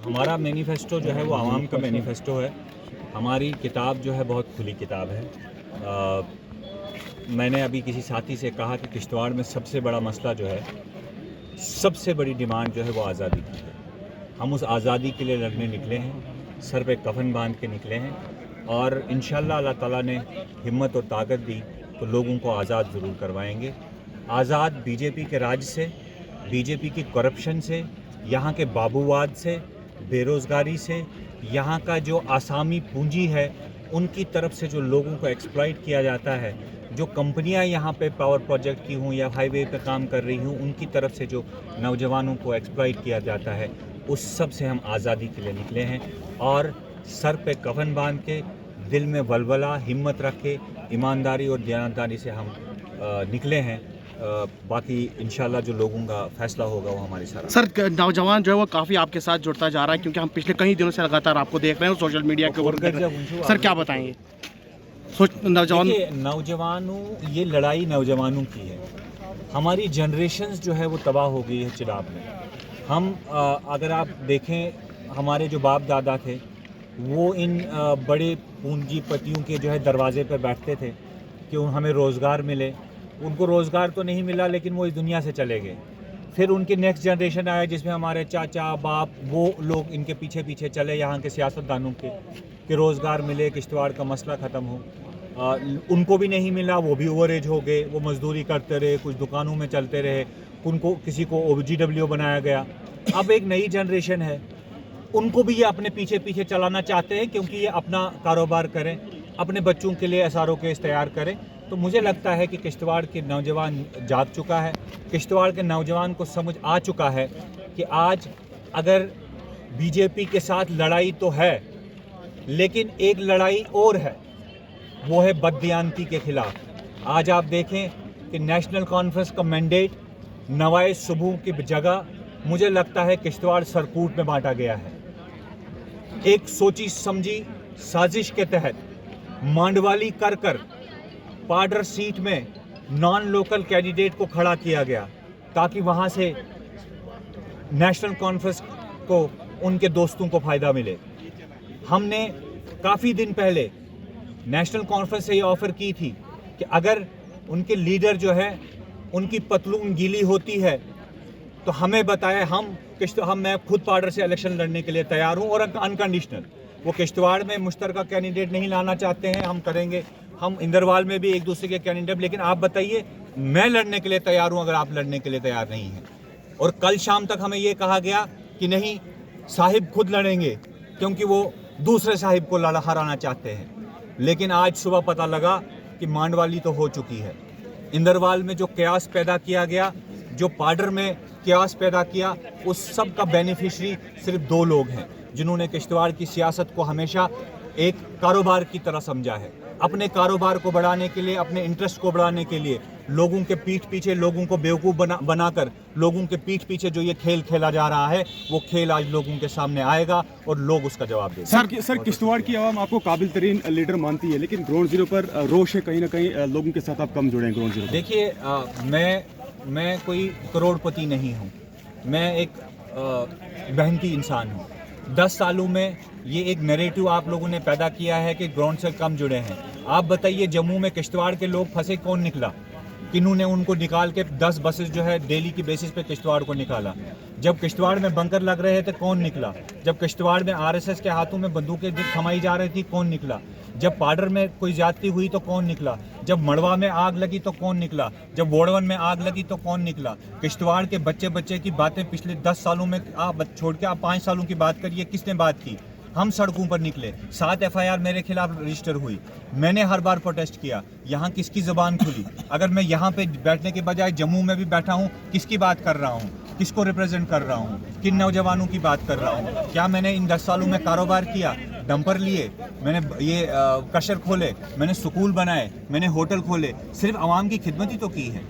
ہمارا مینیفیسٹو جو ہے وہ عوام کا مینیفیسٹو ہے. ہماری کتاب جو ہے بہت کھلی کتاب ہے. میں نے ابھی کسی ساتھی سے کہا کہ کشتواڑ میں سب سے بڑا مسئلہ جو ہے, سب سے بڑی ڈیمانڈ جو ہے وہ آزادی کی ہے. ہم اس آزادی کے لیے لڑنے نکلے ہیں, سر پہ کفن باندھ کے نکلے ہیں, اور انشاءاللہ اللہ تعالیٰ نے ہمت اور طاقت دی تو لوگوں کو آزاد ضرور کروائیں گے. آزاد بی جے پی کے راج سے, بی جے پی کی کرپشن سے, یہاں کے بابوواد سے, بے روزگاری سے, یہاں کا جو آسامی پونجی ہے ان کی طرف سے جو لوگوں کو ایکسپلائٹ کیا جاتا ہے, جو کمپنیاں یہاں پہ پاور پروجیکٹ کی ہوں یا ہائی وے پہ کام کر رہی ہوں ان کی طرف سے جو نوجوانوں کو ایکسپلائٹ کیا جاتا ہے, اس سب سے ہم آزادی کے لیے نکلے ہیں. اور سر پہ کفن باندھ کے, دل میں ولولہ, ہمت رکھ کے, ایمانداری اور دیانتداری سے ہم نکلے ہیں. باقی انشاءاللہ جو لوگوں کا فیصلہ ہوگا وہ ہمارے ساتھ. سر نوجوان جو ہے وہ کافی آپ کے ساتھ جڑتا جا رہا ہے, کیونکہ ہم پچھلے کئی دنوں سے لگاتار آپ کو دیکھ رہے ہیں سوشل میڈیا کے اوپر. سر کیا بتائیں گے نوجوانوں, یہ لڑائی نوجوانوں کی ہے. ہماری جنریشنز جو ہے وہ تباہ ہو گئی ہے چناب میں. ہم اگر آپ دیکھیں ہمارے جو باپ دادا تھے وہ ان بڑے پونجی پتیوں کے جو ہے دروازے پر بیٹھتے تھے کہ ہمیں روزگار ملے. ان کو روزگار تو نہیں ملا لیکن وہ اس دنیا سے چلے گئے. پھر ان کی نیکسٹ جنریشن آئے جس میں ہمارے چاچا باپ وہ لوگ ان کے پیچھے پیچھے چلے یہاں کے سیاستدانوں کے, کہ روزگار ملے, کشتواڑ کا مسئلہ ختم ہو. ان کو بھی نہیں ملا, وہ بھی اوور ایج ہو گئے, وہ مزدوری کرتے رہے, کچھ دکانوں میں چلتے رہے, ان کو کسی کو OGW بنایا گیا. اب ایک نئی جنریشن ہے, ان کو بھی یہ اپنے پیچھے پیچھے چلانا چاہتے ہیں کیونکہ یہ اپنا کاروبار کریں, اپنے بچوں کے لیے SRO کیس تیار کریں. تو مجھے لگتا ہے کہ کشتواڑ کے نوجوان جاگ چکا ہے, کشتواڑ کے نوجوان کو سمجھ آ چکا ہے کہ آج اگر BJP کے ساتھ لڑائی تو ہے لیکن ایک لڑائی اور ہے, وہ ہے بددیانتی کے خلاف. آج آپ دیکھیں کہ نیشنل کانفرنس کا مینڈیٹ نوائے صبح کی جگہ مجھے لگتا ہے کشتواڑ سرکوٹ میں بانٹا گیا ہے. ایک سوچی سمجھی سازش کے تحت مانڈوالی کر پاڈر سیٹ میں نان لوکل کینڈیڈیٹ کو کھڑا کیا گیا تاکہ وہاں سے نیشنل کانفرنس کو ان کے دوستوں کو فائدہ ملے. ہم نے کافی دن پہلے نیشنل کانفرنس سے یہ آفر کی تھی کہ اگر ان کے لیڈر جو ہے ان کی پتلون گیلی ہوتی ہے تو ہمیں بتائے, میں خود پاڈر سے الیکشن لڑنے کے لیے تیار ہوں اور انکنڈیشنل. وہ کشتواڑ میں مشترکہ کینڈیڈیٹ نہیں لانا چاہتے ہیں, ہم کریں گے. ہم اندروال میں بھی ایک دوسرے کے کینڈیڈیٹ, لیکن آپ بتائیے میں لڑنے کے لیے تیار ہوں اگر آپ لڑنے کے لیے تیار نہیں ہیں. اور کل شام تک ہمیں یہ کہا گیا کہ نہیں, صاحب خود لڑیں گے کیونکہ وہ دوسرے صاحب کو ہرانا چاہتے ہیں. لیکن آج صبح پتہ لگا کہ مانڈوالی تو ہو چکی ہے. اندروال میں جو قیاس پیدا کیا گیا, جو پاڈر میں قیاس پیدا کیا, اس سب کا بینیفیشری صرف 2 لوگ ہیں جنہوں نے کشتواڑ کی سیاست کو ہمیشہ ایک کاروبار کی طرح سمجھا ہے. اپنے کاروبار کو بڑھانے کے لیے, اپنے انٹرسٹ کو بڑھانے کے لیے لوگوں کے پیٹھ پیچھے لوگوں کو بیوقوف بنا کر لوگوں کے پیٹھ پیچھے جو یہ کھیل کھیلا جا رہا ہے وہ کھیل آج لوگوں کے سامنے آئے گا اور لوگ اس کا جواب دیں گے. سر کشتواڑ کی عوام آپ کو قابل ترین لیڈر مانتی ہے لیکن گراؤنڈ زیرو پر روش ہے, کہیں نہ کہیں لوگوں کے ساتھ آپ کم جڑے ہیں گراؤنڈ زیرو. دیکھیے, میں کوئی کروڑ پتی نہیں ہوں, میں ایک محنتی انسان ہوں. 10 سالوں میں یہ ایک نیریٹو آپ لوگوں نے پیدا کیا ہے کہ گراؤنڈ سے کم جڑے ہیں. آپ بتائیے جموں میں کشتواڑ کے لوگ پھنسے, کون نکلا؟ کنہوں نے ان کو نکال کے 10 بسز جو ہے ڈیلی کی بیسس پہ کشتواڑ کو نکالا. جب کشتواڑ میں بنکر لگ رہے تھے کون نکلا؟ جب کشتواڑ میں RSS کے ہاتھوں میں بندوقیں تھمائی جا رہی تھی کون نکلا؟ جب پاڈر میں کوئی زیادتی ہوئی تو کون نکلا؟ جب مڑوا میں آگ لگی تو کون نکلا؟ جب ووڑون میں آگ لگی تو کون نکلا؟ کشتواڑ کے بچے کی باتیں پچھلے 10 سالوں میں آپ چھوڑ کے آپ 5 سالوں کی بات کریے, کس نے بات کی؟ ہم سڑکوں پر نکلے, 7 FIR میرے خلاف رجسٹر ہوئی, میں نے ہر بار پروٹیسٹ کیا. یہاں کس کی زبان کھلی؟ اگر میں یہاں پہ بیٹھنے کے بجائے جموں میں بھی بیٹھا ہوں, کس کی بات کر رہا ہوں, کس کو ریپرزینٹ کر رہا ہوں, کن نوجوانوں کی بات کر رہا ہوں؟ کیا میں نے ان 10 سالوں میں کاروبار کیا؟ ڈمپر لیے, میں نے یہ کشر کھولے, میں نے سکول بنائے, میں نے ہوٹل کھولے, صرف عوام کی خدمت ہی تو کی ہے.